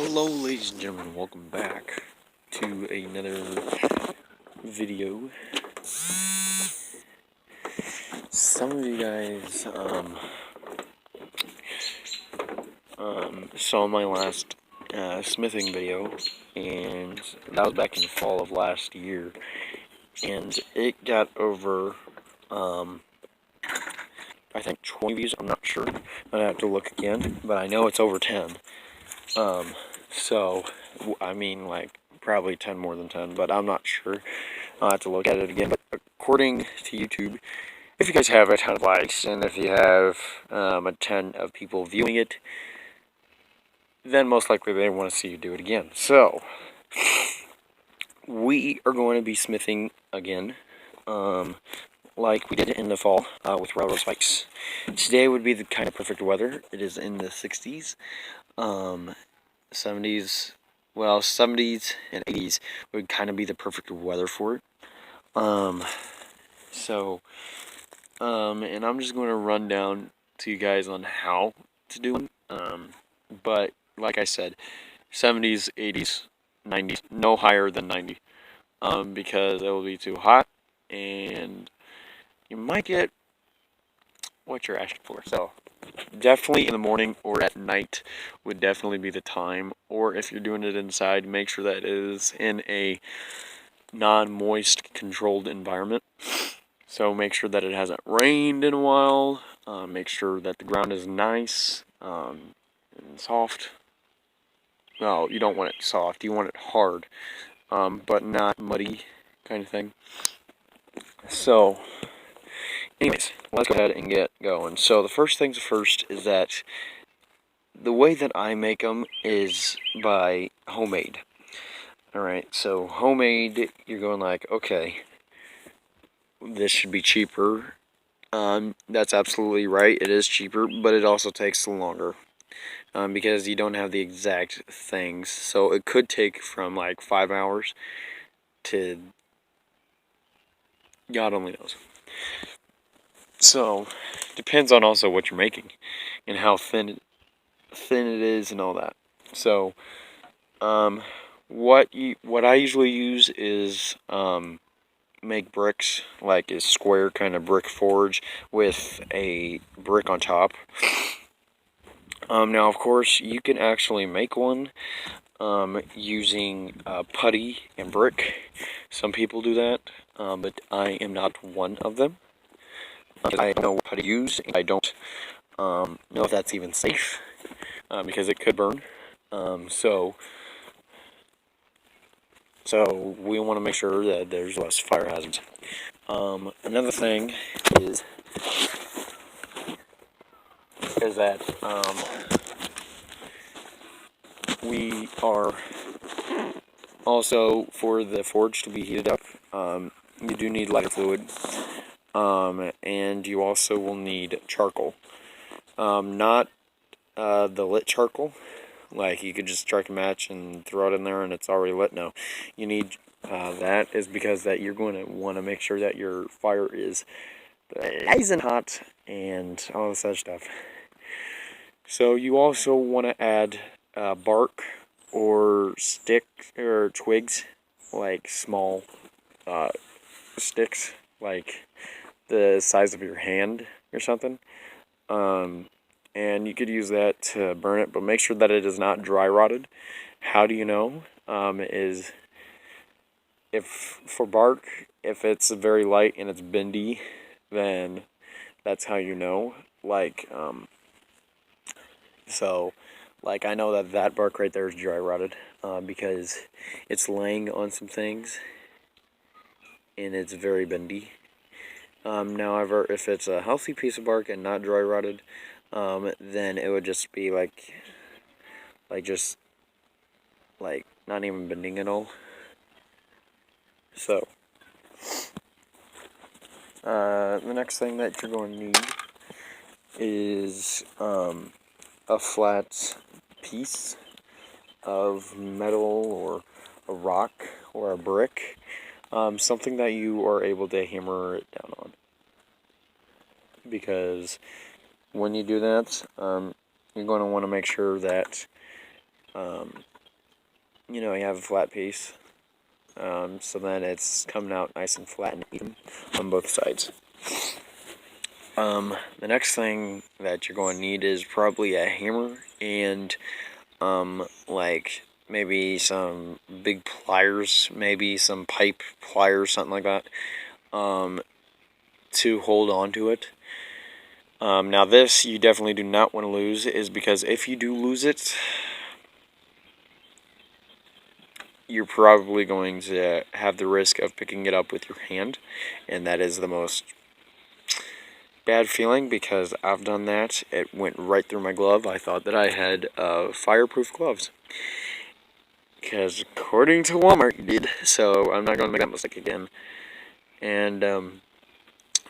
Hello ladies and gentlemen, welcome back to another video. Some of you guys saw my last smithing video, and that was back in the fall of last year, and it got over I think 20 views. I'm not sure, I'd have to look again, but I know it's over 10. So I mean, like, probably 10 more than 10, but I'm not sure. I'll have to look at it again. But according to YouTube, if you guys have a ton of likes and if you have a ton of people viewing it, then most likely they want to see you do it again. So we are going to be smithing again, like we did in the fall with railroad spikes. Today would be the kind of perfect weather. It is in the 60s, 70s. Well, 70s and 80s would kind of be the perfect weather for it. And I'm just going to run down to you guys on how to do them. But like I said, 70s, 80s, 90s, no higher than 90, because it will be too hot, and you might get what you're asking for. So definitely in the morning or at night would definitely be the time. Or if you're doing it inside, make sure that it is in a non-moist, controlled environment. So make sure that it hasn't rained in a while. Make sure that the ground is nice and soft. No, you don't want it soft. You want it hard, but not muddy, kind of thing. So, anyways, let's go ahead and get going. So the first things first is that the way that I make them is by homemade. Alright, so homemade, you're going like, okay, this should be cheaper. That's absolutely right. It is cheaper, but it also takes longer. Because you don't have the exact things. So it could take from like 5 hours to God only knows. So depends on also what you're making and how thin it is and all that. So what I usually use is make bricks, like a square kind of brick forge with a brick on top. Now, of course, you can actually make one using putty and brick. Some people do that, but I am not one of them. I don't know what putty to use. I don't know if that's even safe, because it could burn. So we want to make sure that there's less fire hazards. Another thing is that we are also, for the forge to be heated up, you do need lighter fluid, and you also will need charcoal. Not the lit charcoal, like you could just strike a match and throw it in there and it's already lit. No, you need that is because that you're going to want to make sure that your fire is nice and hot and all this other stuff. So you also want to add bark or sticks or twigs, like small sticks, like the size of your hand or something. And you could use that to burn it, but make sure that it is not dry rotted. How do you know? Is if for bark, if it's very light and it's bendy, then that's how you know. Like, so, like, I know that bark right there is dry rotted, because it's laying on some things and it's very bendy. However, if it's a healthy piece of bark and not dry rotted, then it would just be like not even bending at all. So, the next thing that you're going to need is a flat piece of metal or a rock or a brick, something that you are able to hammer it down on. Because when you do that, you're going to want to make sure that you know, you have a flat piece. So then it's coming out nice and flat and even on both sides. The next thing that you're going to need is probably a hammer and like maybe some big pliers, maybe some pipe pliers, something like that, to hold on to it. Now this you definitely do not want to lose, is because if you do lose it, you're probably going to have the risk of picking it up with your hand, and that is the most bad feeling, because I've done that. It went right through my glove. I thought that I had fireproof gloves, because according to Walmart you did, so I'm not going to make that mistake again. And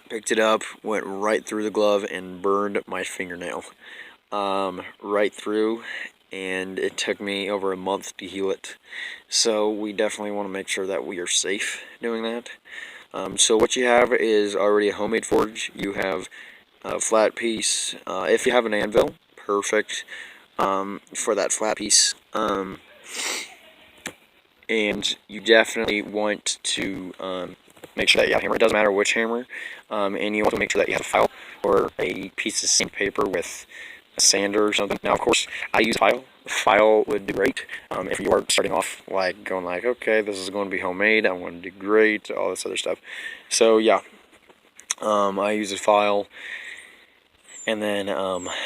picked it up, went right through the glove and burned my fingernail right through, and it took me over a month to heal it. So we definitely want to make sure that we are safe doing that. So what you have is already a homemade forge. You have a flat piece. If you have an anvil, perfect for that flat piece. And you definitely want to make sure that you have a hammer. It doesn't matter which hammer. And you want to make sure that you have a file or a piece of sandpaper with a sander or something. Now, of course, I use file. File would do great if you are starting off, like going like, okay, this is going to be homemade, I want to do great, all this other stuff. So yeah, I use a file, and then I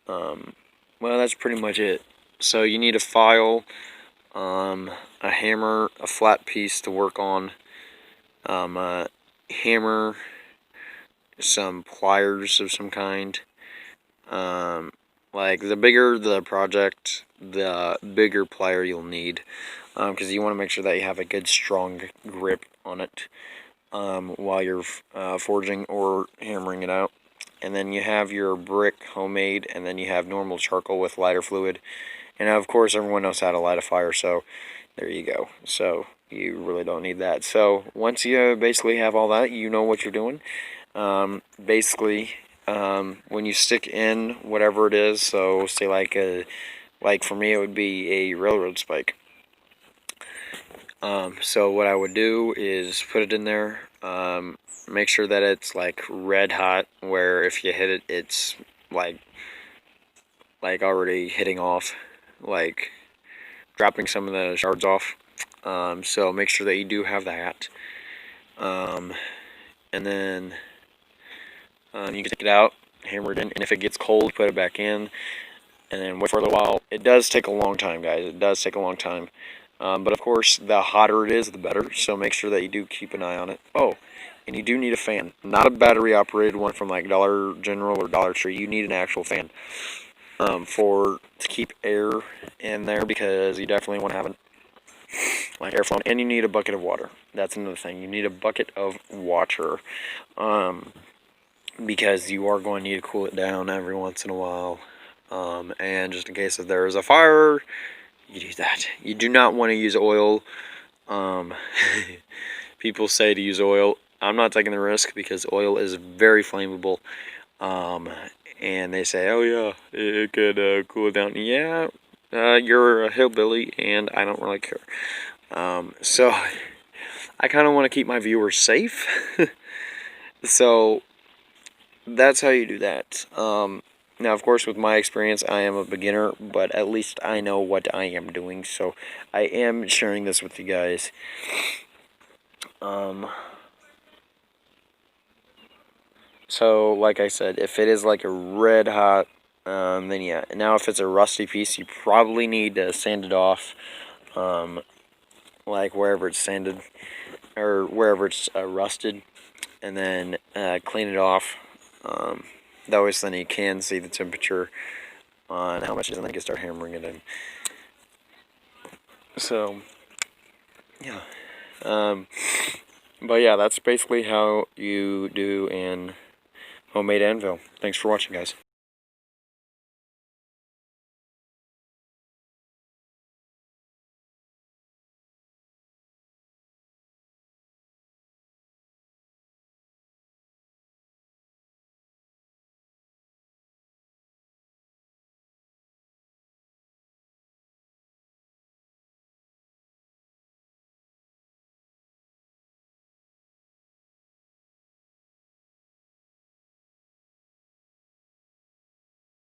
well, that's pretty much it. So you need a file, a hammer, a flat piece to work on, a hammer, some pliers of some kind. Like, the bigger the project, the bigger plier you'll need, because you want to make sure that you have a good strong grip on it while you're forging or hammering it out. And then you have your brick homemade, and then you have normal charcoal with lighter fluid. And of course everyone knows how to light a fire, so there you go. So you really don't need that. So once you basically have all that, you know what you're doing. Basically, when you stick in whatever it is, so say like for me it would be a railroad spike. So what I would do is put it in there, make sure that it's like red hot, where if you hit it, it's like already hitting off, like dropping some of the shards off. So make sure that you do have that. And then you can take it out, hammer it in, and if it gets cold, put it back in, and then wait for a little while. It does take a long time, guys. It does take a long time. But of course, the hotter it is, the better. So make sure that you do keep an eye on it. Oh, and you do need a fan. Not a battery-operated one from like Dollar General or Dollar Tree. You need an actual fan to keep air in there, because you definitely want to have like airflow. And you need a bucket of water. That's another thing. You need a bucket of water. Because you are going to need to cool it down every once in a while. And just in case if there is a fire, you do that. You do not want to use oil. People say to use oil. I'm not taking the risk, because oil is very flammable. And they say, oh yeah, it could cool it down. Yeah, you're a hillbilly, and I don't really care. So I kind of want to keep my viewers safe. So that's how you do that. Now, of course, with my experience, I am a beginner, but at least I know what I am doing, so I am sharing this with you guys. So, like I said, if it is like a red hot, then yeah. Now, if it's a rusty piece, you probably need to sand it off, like wherever it's sanded, or wherever it's rusted, and then clean it off. That way, then you can see the temperature on how much it is, and then you can start hammering it in. So, yeah. But yeah, that's basically how you do an homemade anvil. Thanks for watching, guys.